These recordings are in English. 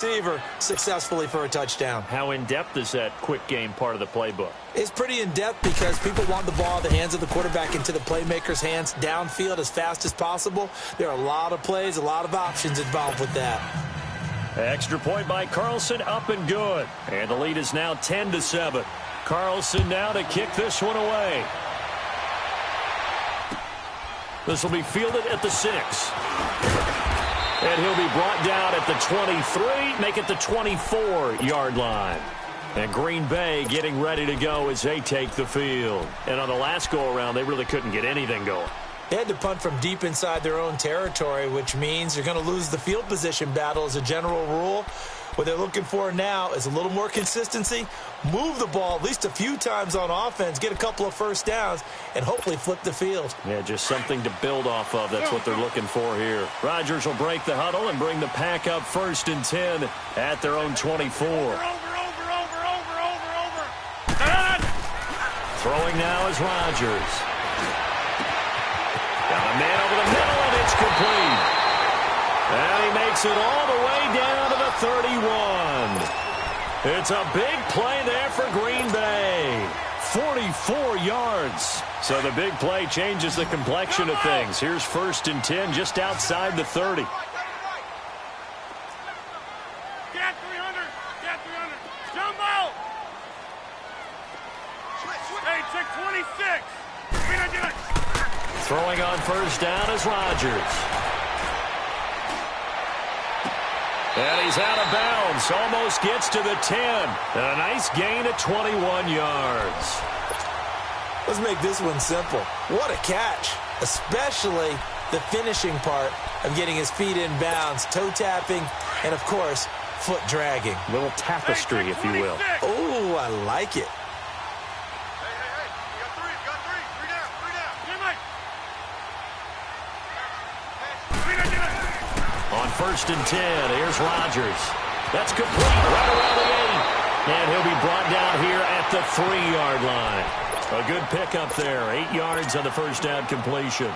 receiver successfully for a touchdown. How in-depth is that quick game part of the playbook? It's pretty in-depth because people want the ball in the hands of the quarterback into the playmaker's hands downfield as fast as possible. There are a lot of plays, a lot of options involved with that. Extra point by Carlson, up and good. And the lead is now 10-7. Carlson now to kick this one away. This will be fielded at the 6. And he'll be brought down at the 23, make it the 24-yard line. And Green Bay getting ready to go as they take the field. And on the last go-around, they really couldn't get anything going. They had to punt from deep inside their own territory, which means you're going to lose the field position battle as a general rule. What they're looking for now is a little more consistency, move the ball at least a few times on offense, get a couple of first downs, and hopefully flip the field. Yeah, just something to build off of. That's what they're looking for here. Rodgers will break the huddle and bring the pack up 1st and 10 at their own 24. Throwing now is Rodgers. Got a man over the middle, and it's complete. And he makes it all the way down to the 31. It's a big play there for Green Bay. 44 yards. So the big play changes the complexion of things. Here's 1st and 10 just outside the 30. Get 300. Get 300. Jumbo. Hey, check 26. Throwing on 1st down is Rodgers. And he's out of bounds. Almost gets to the 10. And a nice gain of 21 yards. Let's make this one simple. What a catch, especially the finishing part of getting his feet in bounds, toe tapping, and, of course, foot dragging. A little tapestry, if you will. Oh, I like it. On 1st and 10, here's Rodgers. That's complete right around the 8. And he'll be brought down here at the 3-yard line. A good pickup there. 8 yards on the first down completion.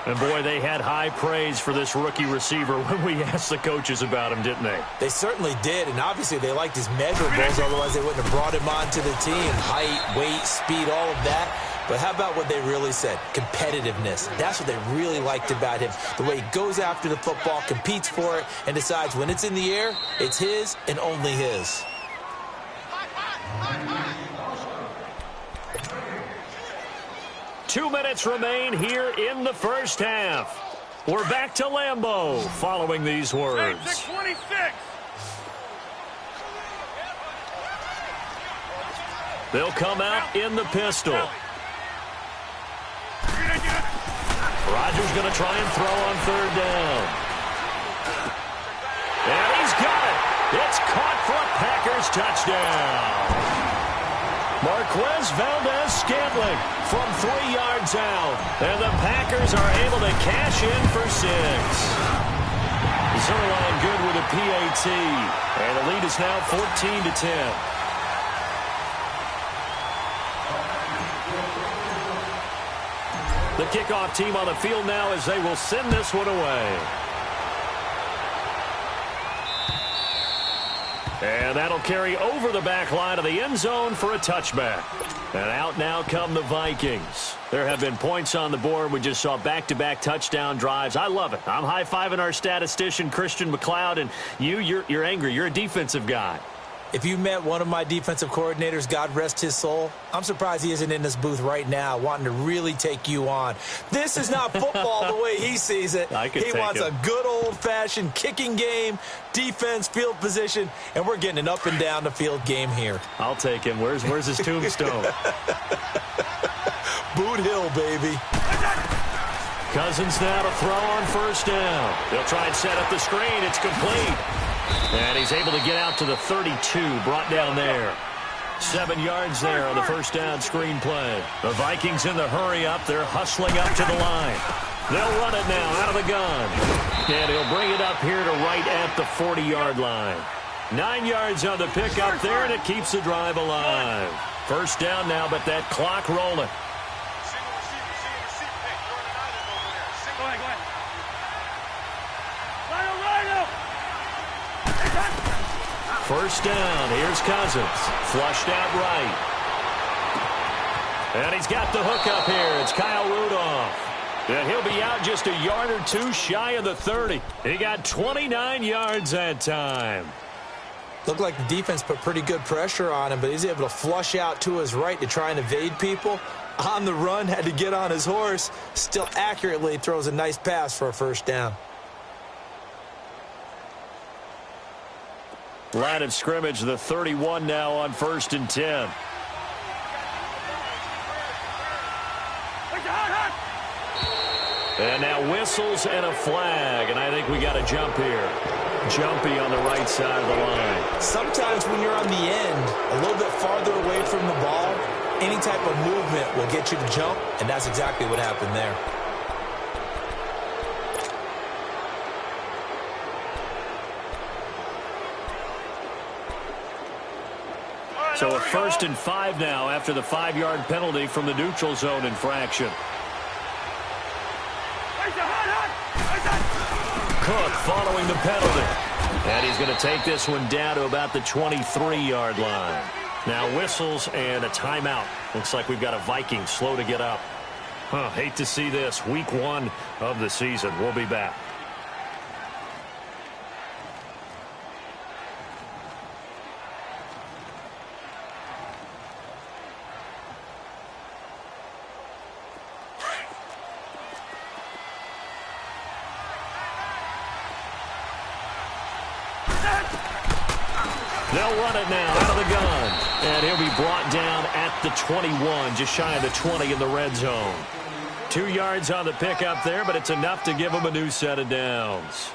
And, boy, they had high praise for this rookie receiver when we asked the coaches about him, didn't they? They certainly did, and obviously they liked his measurables, otherwise they wouldn't have brought him onto the team. Height, weight, speed, all of that. But how about what they really said? Competitiveness. That's what they really liked about him. The way he goes after the football, competes for it, and decides when it's in the air, it's his and only his. Two minutes remain here in the first half. We're back to Lambeau following these words. Hey, 26. They'll come out in the pistol. Rodgers going to try and throw on 3rd down. And he's got it. It's caught for a Packers touchdown. Marquez Valdez-Scantling from 3 yards out. And the Packers are able to cash in for 6. Zerline good with a PAT. And the lead is now 14-10. The kickoff team on the field now as they will send this one away. And that'll carry over the back line of the end zone for a touchback. And out now come the Vikings. There have been points on the board. We just saw back-to-back touchdown drives. I love it. I'm high-fiving our statistician, Christian McLeod, and you're angry. You're a defensive guy. If you met one of my defensive coordinators, God rest his soul, I'm surprised he isn't in this booth right now wanting to really take you on. This is not football the way he sees it. He wants a good old-fashioned kicking game, defense, field position, and we're getting an up-and-down-the-field game here. I'll take him. Where's his tombstone? Boot Hill, baby. Cousins now to throw on 1st down. They'll try and set up the screen. It's complete. And he's able to get out to the 32, brought down there. 7 yards there on the 1st down screen play. The Vikings in the hurry up. They're hustling up to the line. They'll run it now out of the gun. And he'll bring it up here to right at the 40-yard line. 9 yards on the pickup there, and it keeps the drive alive. 1st down now, but that clock rolling. First down. Here's Cousins. Flushed out right. And he's got the hookup here. It's Kyle Rudolph. And he'll be out just a yard or two shy of the 30. He got 29 yards that time. Looked like the defense put pretty good pressure on him, but he's able to flush out to his right to try and evade people. On the run, had to get on his horse. Still accurately throws a nice pass for a first down. Line of scrimmage, the 31 now on 1st and 10. And now whistles and a flag, and I think we got a jump here. Jumpy on the right side of the line. Sometimes when you're on the end, a little bit farther away from the ball, any type of movement will get you to jump, and that's exactly what happened there. So a 1st and 5 now after the 5-yard penalty from the neutral zone infraction. Cook following the penalty. And he's going to take this one down to about the 23-yard line. Now whistles and a timeout. Looks like we've got a Viking slow to get up. Hate to see this. Week 1 of the season. We'll be back. They'll run it now out of the gun. And he'll be brought down at the 21, just shy of the 20 in the red zone. 2 yards on the pickup there, but it's enough to give him a new set of downs.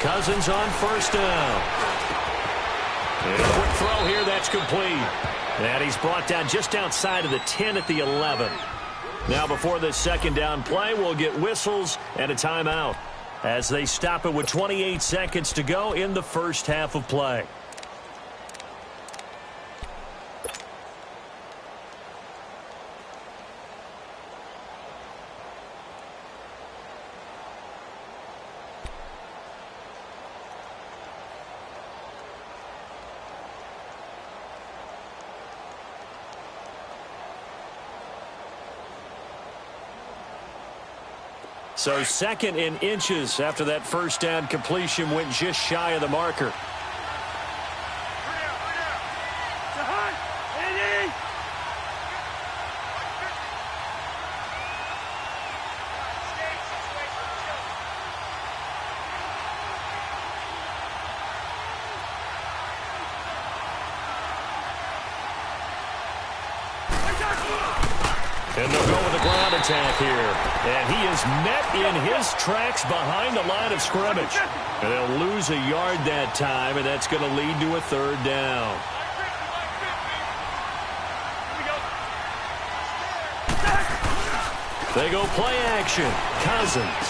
Cousins on first down. And a quick throw here, that's complete. And he's brought down just outside of the 10 at the 11. Now before this second down play, we'll get whistles and a timeout as they stop it with 28 seconds to go in the first half of play. So second in inches after that first down completion went just shy of the marker. And they'll go with the ground attack here. And he is met in his tracks behind the line of scrimmage. And they'll lose a yard that time, and that's going to lead to a third down. They go play action. Cousins.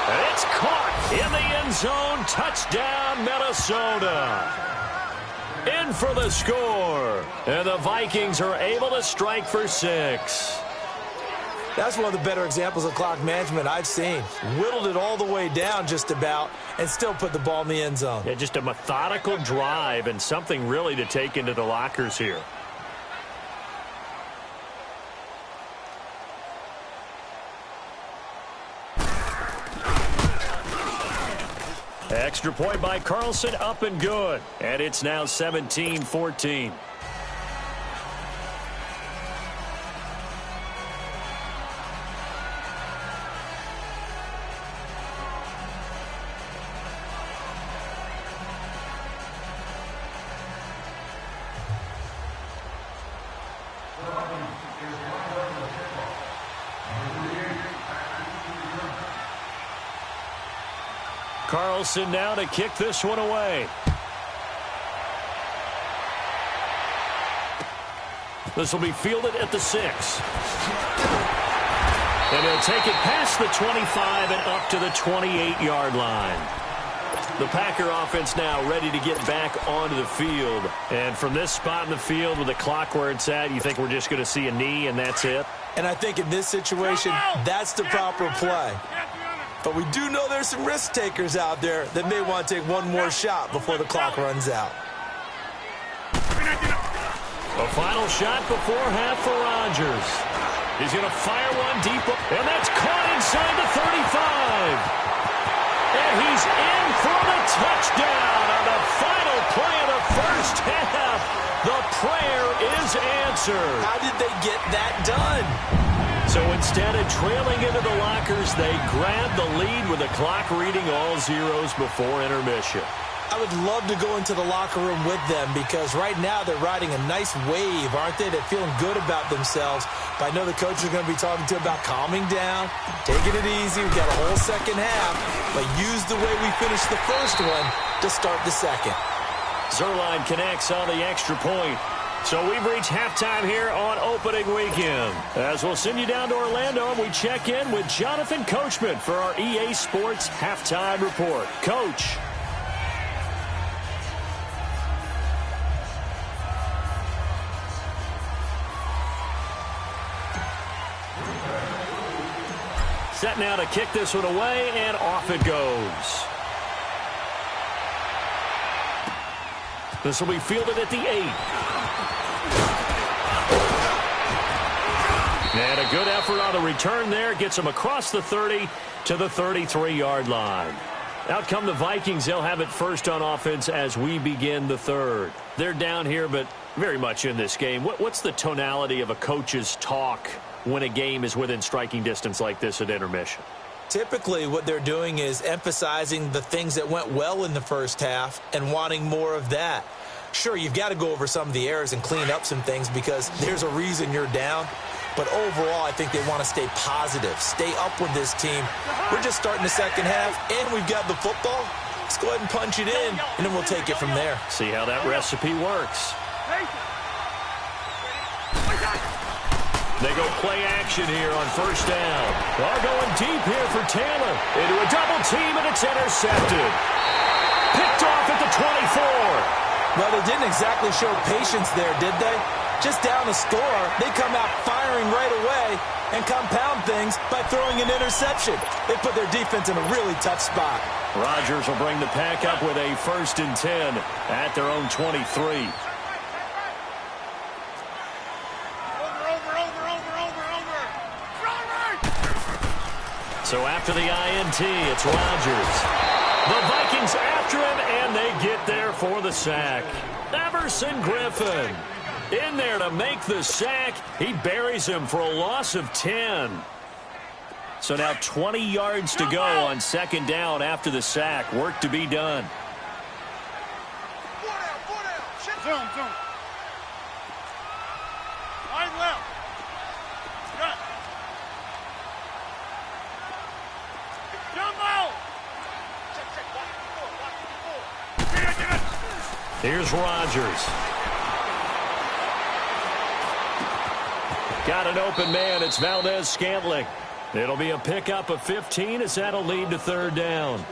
And it's caught in the end zone. Touchdown, Minnesota. In for the score. And the Vikings are able to strike for 6. That's one of the better examples of clock management I've seen. Whittled it all the way down just about and still put the ball in the end zone. Yeah, just a methodical drive and something really to take into the lockers here. Extra point by Carlson, up and good. And it's now 17-14. Carlson now to kick this one away. This will be fielded at the 6. And he'll take it past the 25 and up to the 28-yard line. The Packer offense now ready to get back onto the field. And from this spot in the field with the clock where it's at, you think we're just going to see a knee and that's it? And I think in this situation, that's the proper play. But we do know there's some risk takers out there that may want to take one more shot before the clock runs out. A final shot before half for Rodgers. He's going to fire one deep, and that's caught inside the 35. And he's in for the touchdown on the final play of the first half. The prayer is answered. How did they get that done? So instead of trailing into the lockers, they grabbed the lead with the clock reading all zeros before intermission. I would love to go into the locker room with them because right now they're riding a nice wave, aren't they? They're feeling good about themselves. But I know the coach is going to be talking to about calming down, taking it easy. We've got a whole second half, but use the way we finished the first one to start the second. Zerline connects on the extra point. So we've reached halftime here on opening weekend. As we'll send you down to Orlando, and we check in with Jonathan Coachman for our EA Sports Halftime Report. Coach. Set now to kick this one away, and off it goes. This will be fielded at the 8. And a good effort on the return there. Gets him across the 30 to the 33-yard line. Out come the Vikings. They'll have it first on offense as we begin the third. They're down here, but very much in this game. What's the tonality of a coach's talk when a game is within striking distance like this at intermission? Typically, what they're doing is emphasizing the things that went well in the first half and wanting more of that. Sure, you've got to go over some of the errors and clean up some things because there's a reason you're down. But overall, I think they want to stay positive, stay up with this team. We're just starting the second half, and we've got the football. Let's go ahead and punch it in, and then we'll take it from there. See how that recipe works. They go play action here on first down. They're going deep here for Taylor. Into a double team, and it's intercepted. Picked off at the 24. Well, they didn't exactly show patience there, did they? Just down the score, they come out firing right away and compound things by throwing an interception. They put their defense in a really tough spot. Rodgers will bring the pack up with a 1st and 10 at their own 23. So after the INT, it's Rodgers. The Vikings after him, and they get there for the sack. Everson Griffin in there to make the sack. He buries him for a loss of 10. So now 20 yards to go on second down after the sack. Work to be done. Zone. Wide left. Cut. Jumbo! Here's Rodgers. Got an open man. It's Valdez-Scantling. It'll be a pickup of 15 as that'll lead to third down.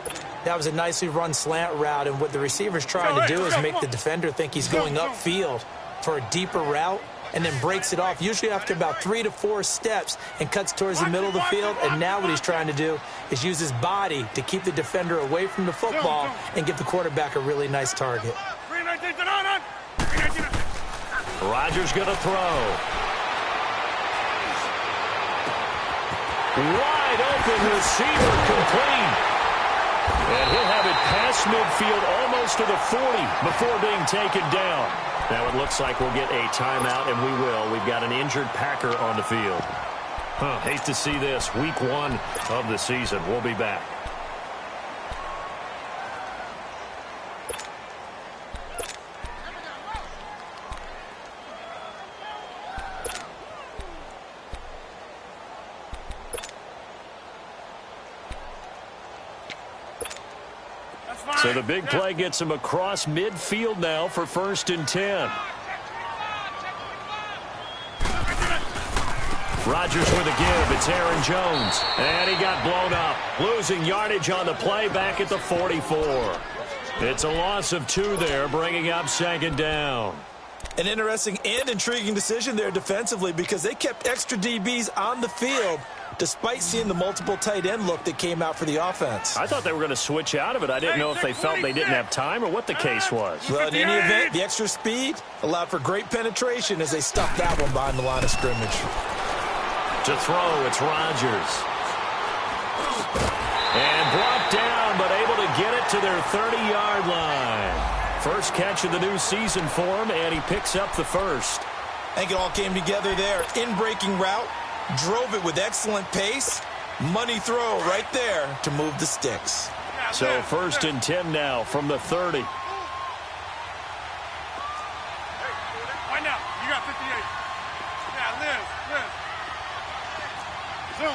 That was a nicely run slant route, and what the receiver's trying to do is make the defender think he's going upfield for a deeper route and then breaks it off, usually after about 3 to 4 steps, and cuts towards the middle of the field. And now what he's trying to do is use his body to keep the defender away from the football and give the quarterback a really nice target. Rodgers going to throw. Wide open receiver complete. And he'll have it past midfield almost to the 40 before being taken down. Now it looks like we'll get a timeout, and we will. We've got an injured Packer on the field. Hate to see this. Week 1 of the season. We'll be back. So the big play gets him across midfield now for 1st and 10. Rodgers with a give. It's Aaron Jones. And he got blown up. Losing yardage on the play back at the 44. It's a loss of 2 there, bringing up 2nd down. An interesting and intriguing decision there defensively because they kept extra DBs on the field despite seeing the multiple tight end look that came out for the offense. I thought they were going to switch out of it. I didn't know if they felt they didn't have time or what the case was. Well, in any event, the extra speed allowed for great penetration as they stuffed that one behind the line of scrimmage. To throw, it's Rodgers. And brought down, but able to get it to their 30-yard line. First catch of the new season for him, and he picks up the first. I think it all came together there. In-breaking route, drove it with excellent pace. Money throw right there to move the sticks. So 1st and 10 now from the 30. Hey, right now, you got 58. Yeah, Liz. Zoom.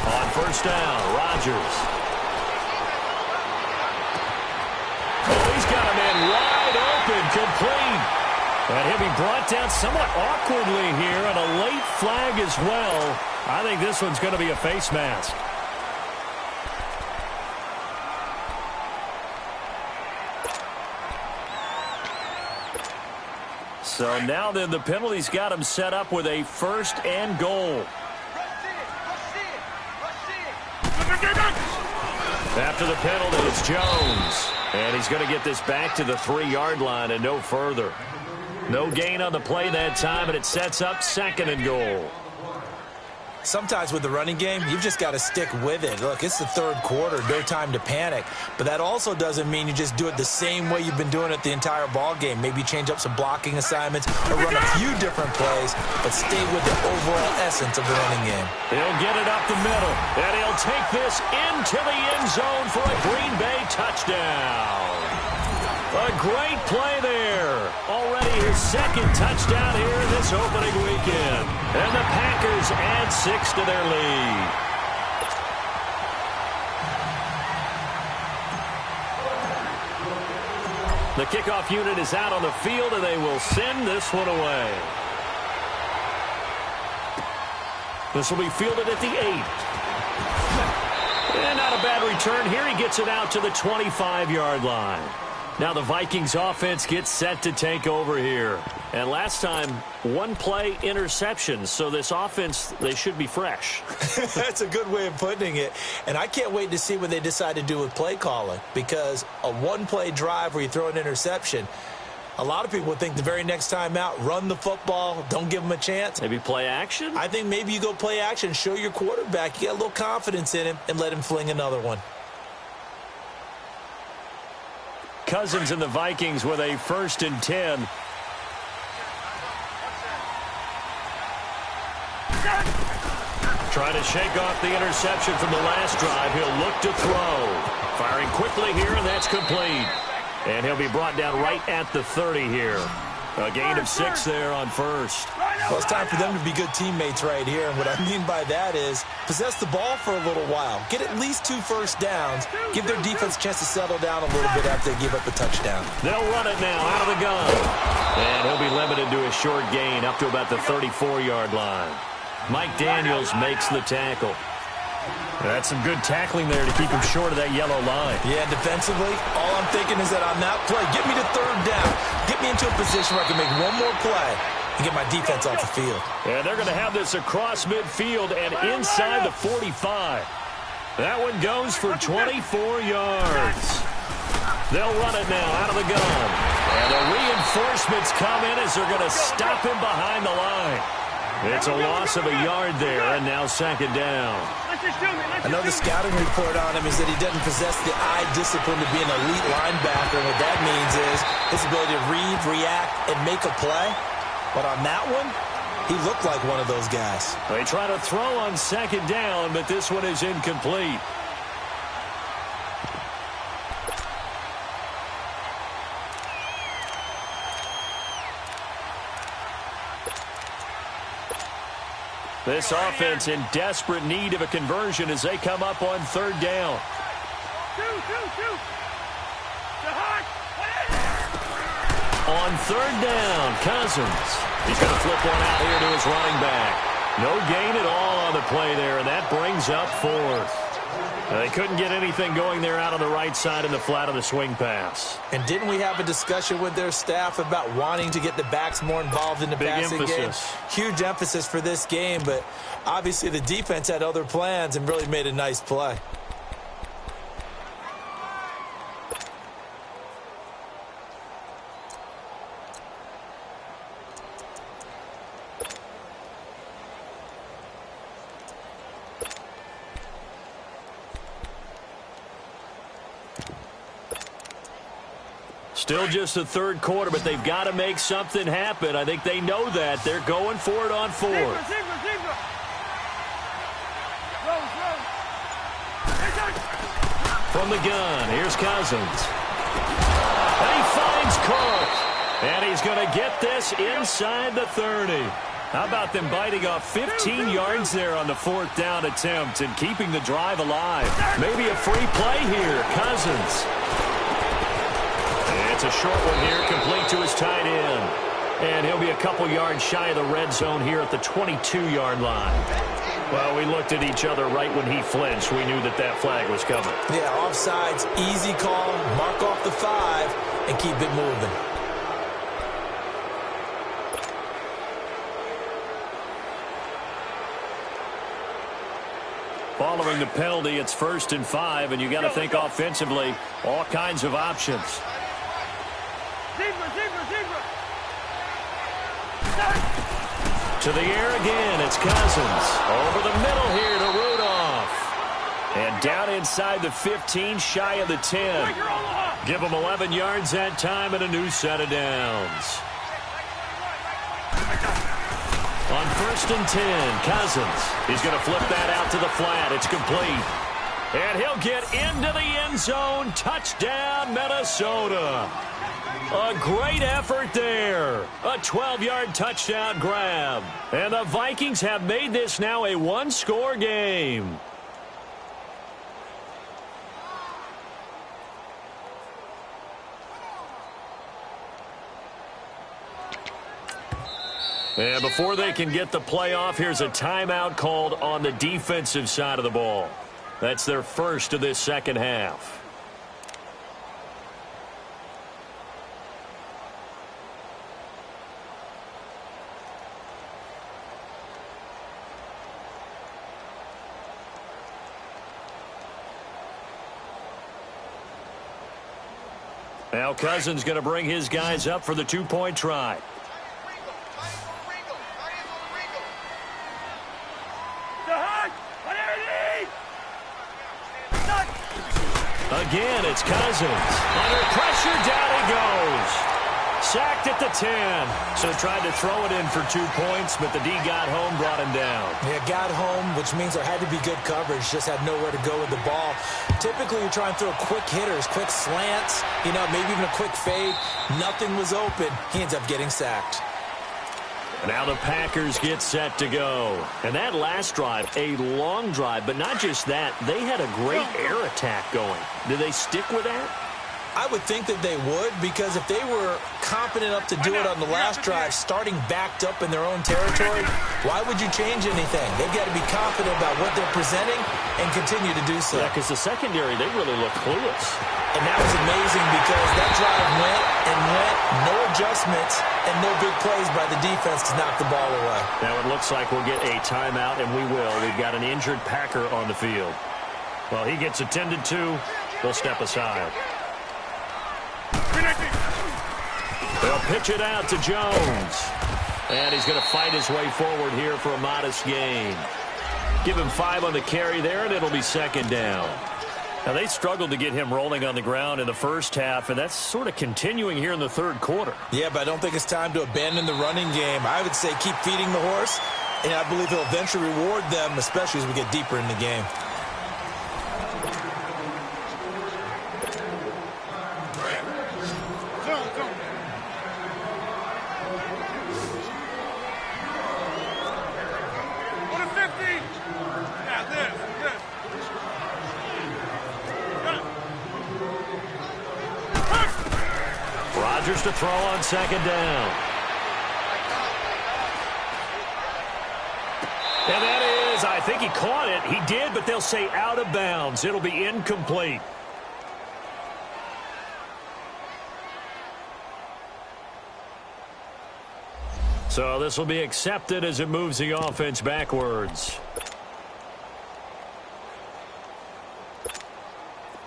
On 1st down, Rodgers. Oh, he's got a man wide open, complete. And he'll be brought down somewhat awkwardly here, and a late flag as well. I think this one's going to be a face mask. So now then the penalty's got him set up with a 1st and goal. After the penalty, it's Jones. And he's going to get this back to the 3-yard line and no further. No gain on the play that time, and it sets up 2nd and goal. Sometimes with the running game, you've just got to stick with it. Look, it's the 3rd quarter, no time to panic. But that also doesn't mean you just do it the same way you've been doing it the entire ball game. Maybe change up some blocking assignments or run a few different plays, but stay with the overall essence of the running game. He'll get it up the middle, and he'll take this into the end zone for a Green Bay touchdown. A great play there. Already his 2nd touchdown here this opening weekend. And the Packers add 6 to their lead. The kickoff unit is out on the field, and they will send this one away. This will be fielded at the 8. And not a bad return here. He gets it out to the 25-yard line. Now the Vikings offense gets set to take over here. And last time, 1 play interception. So this offense, they should be fresh. That's a good way of putting it. And I can't wait to see what they decide to do with play calling. Because a 1-play drive where you throw an interception, a lot of people would think the very next time out, run the football, don't give them a chance. Maybe play action? I think maybe you go play action, show your quarterback, you got a little confidence in him, and let him fling another one. Cousins and the Vikings with a 1st and 10. Trying to shake off the interception from the last drive. He'll look to throw. Firing quickly here, and that's complete. And he'll be brought down right at the 30 here. A gain of 6 there on 1st. Well, it's time for them to be good teammates right here. And what I mean by that is possess the ball for a little while. Get at least 2 first downs. Give their defense a chance to settle down a little bit after they give up a touchdown. They'll run it now out of the gun. And he'll be limited to a short gain up to about the 34-yard line. Mike Daniels makes the tackle. That's some good tackling there to keep him short of that yellow line. Yeah, defensively, all I'm thinking is that on that play, get me to 3rd down. Get me into a position where I can make 1 more play and get my defense off the field. And they're going to have this across midfield and inside the 45. That one goes for 24 yards. They'll run it now out of the gun. And the reinforcements come in as they're going to stop him behind the line. It's a loss of a yard there, and now 2nd down. I know the scouting report on him is that he doesn't possess the eye discipline to be an elite linebacker. And what that means is his ability to read, react, and make a play. But on that one, he looked like one of those guys. They try to throw on 2nd down, but this one is incomplete. This offense in desperate need of a conversion as they come up on third down. On third down, Cousins. He's going to flip one out here to his running back. No gain at all on the play there, and that brings up fourth. They couldn't get anything going there out on the right side in the flat of the swing pass. And didn't we have a discussion with their staff about wanting to get the backs more involved in the passing game? Huge emphasis for this game, but obviously the defense had other plans and really made a nice play. Still just the third quarter, but they've got to make something happen. I think they know that. They're going for it on fourth. From the gun, here's Cousins. And he finds Cook. And he's going to get this inside the 30. How about them biting off 15 yards there on the fourth down attempt and keeping the drive alive? Maybe a free play here. Cousins. It's a short one here, complete to his tight end. And he'll be a couple yards shy of the red zone here at the 22-yard line. Well, we looked at each other right when he flinched. We knew that that flag was coming. Yeah, offsides, easy call, mark off the 5, and keep it moving. Following the penalty, it's 1st and 5, and you got to think offensively, all kinds of options. To the air again, it's Cousins. Over the middle here to Rudolph. And down inside the 15, shy of the 10. Give him 11 yards that time and a new set of downs. On 1st and 10, Cousins. He's going to flip that out to the flat. It's complete. And he'll get into the end zone. Touchdown, Minnesota. A great effort there. A 12-yard touchdown grab. And the Vikings have made this now a one-score game. And before they can get the play off, here's a timeout called on the defensive side of the ball. That's their first of this second half. Now Cousins going to bring his guys up for the two-point try. Again, it's Cousins. Under pressure, down he goes. Sacked at the 10. So tried to throw it in for 2 points, but the D got home, brought him down. Yeah, got home, which means there had to be good coverage. Just had nowhere to go with the ball. Typically, you try and throw quick hitters, quick slants, maybe even a quick fade. Nothing was open. He ends up getting sacked. Now the Packers get set to go. And that last drive, a long drive, but not just that. They had a great air attack going. Did they stick with that? I would think that they would, because if they were confident enough to do it on the last drive, starting backed up in their own territory, why would you change anything? They've got to be confident about what they're presenting and continue to do so. Yeah, because the secondary, they really look clueless. And that was amazing because that drive went and went, no adjustments, and no big plays by the defense to knock the ball away. Now it looks like we'll get a timeout, and we will. We've got an injured Packer on the field. Well, he gets attended to. We'll step aside. They'll pitch it out to Jones. And he's going to fight his way forward here for a modest gain. Give him 5 on the carry there, and it'll be second down. Now, they struggled to get him rolling on the ground in the first half, and that's sort of continuing here in the third quarter. Yeah, but I don't think it's time to abandon the running game. I would say keep feeding the horse, and I believe he'll eventually reward them, especially as we get deeper in the game. Rodgers to throw on second down. And that is, I think he caught it. He did, but they'll say out of bounds. It'll be incomplete. So this will be accepted as it moves the offense backwards.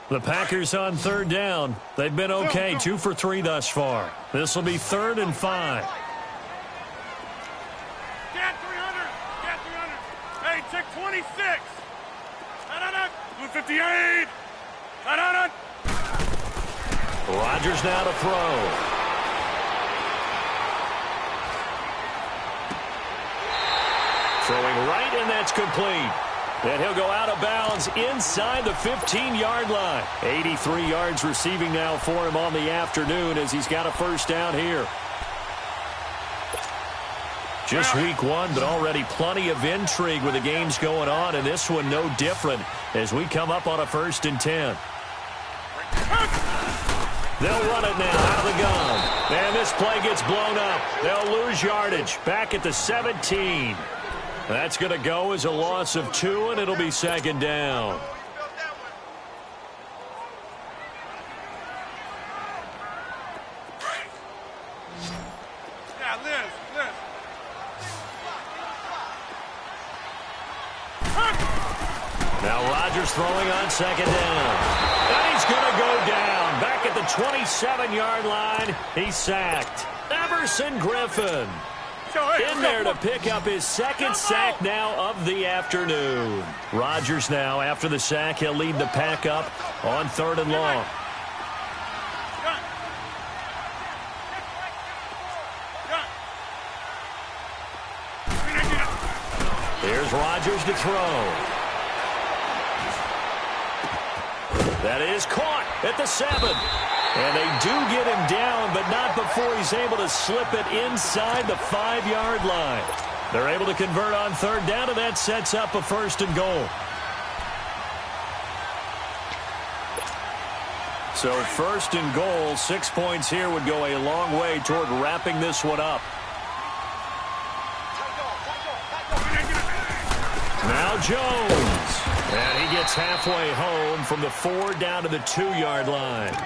The Packers on third down. They've been okay, 2 for 3 thus far. This will be 3rd and 5. Get 300. Get 300. Hey, check 26. Blue 58. Rodgers now to throw. Throwing right, and that's complete. And he'll go out of bounds inside the 15-yard line. 83 yards receiving now for him on the afternoon as he's got a first down here. Just week 1, but already plenty of intrigue with the games going on, and this one no different as we come up on a 1st and 10. They'll run it now out of the gun. And this play gets blown up. They'll lose yardage back at the 17. That's going to go as a loss of 2, and it'll be 2nd down. Yeah, Liz. Now Rodgers throwing on 2nd down. And he's going to go down. Back at the 27-yard line. He's sacked. Everson Griffin in there to pick up his 2nd sack now of the afternoon. Rodgers now, after the sack, he'll lead the pack up on 3rd and long. Here's Rodgers to throw. That is caught at the 7. And they do get him down, but not before he's able to slip it inside the 5-yard line. They're able to convert on 3rd down, and that sets up a 1st and goal. So 1st and goal, 6 points here would go a long way toward wrapping this one up. Now Jones. And he gets halfway home from the 4 down to the 2-yard line.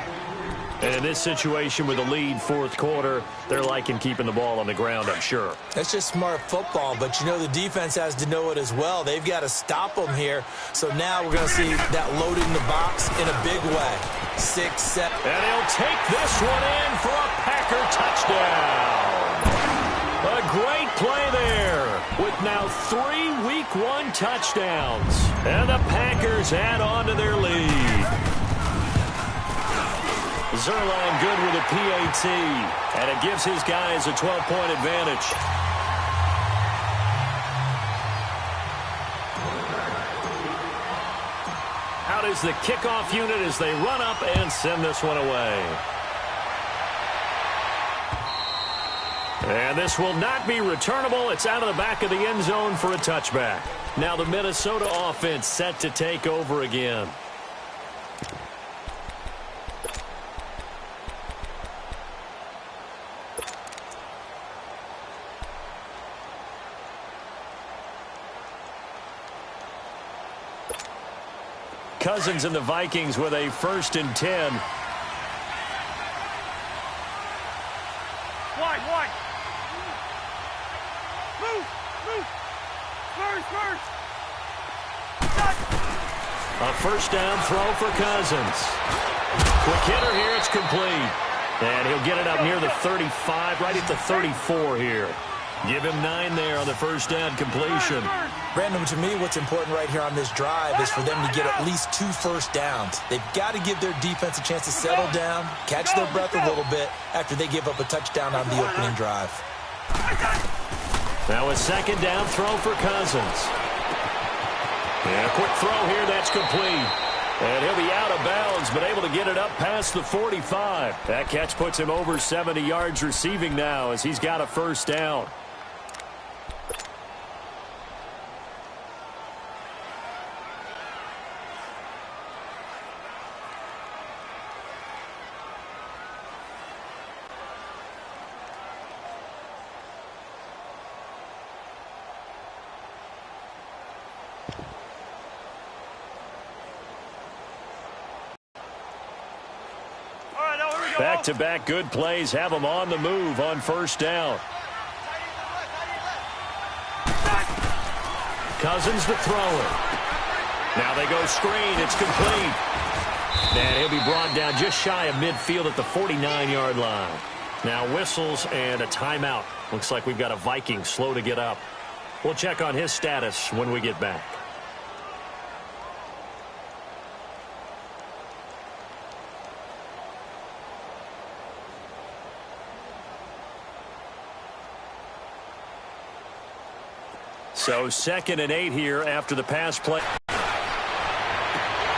And in this situation with the lead 4th quarter, they're liking keeping the ball on the ground, I'm sure. That's just smart football, but you know the defense has to know it as well. They've got to stop them here. So now we're going to see that loaded in the box in a big way. 6, 7. And he'll take this one in for a Packer touchdown. A great play there with now 3 Week 1 touchdowns. And the Packers add on to their lead. Zerline good with a PAT, and it gives his guys a 12-point advantage. Out is the kickoff unit as they run up and send this one away. And this will not be returnable. It's out of the back of the end zone for a touchback. Now the Minnesota offense set to take over again. Cousins and the Vikings with a 1st and 10. Wide. Move. First. A 1st down throw for Cousins. Quick hitter here, it's complete. And he'll get it up near the 35, right at the 34 here. Give him 9 there on the 1st down completion. Brandon, to me, what's important right here on this drive is for them to get at least 2 first downs. They've got to give their defense a chance to settle down, catch their breath a little bit after they give up a touchdown on the opening drive. Now a 2nd down throw for Cousins. And a quick throw here, that's complete. And he'll be out of bounds, but able to get it up past the 45. That catch puts him over 70 yards receiving now as he's got a 1st down. Back-to-back good plays have them on the move on first down. Cousins the thrower. Now they go screen. It's complete. And he'll be brought down just shy of midfield at the 49-yard line. Now whistles and a timeout. Looks like we've got a Viking slow to get up. We'll check on his status when we get back. So 2nd and 8 here after the pass play.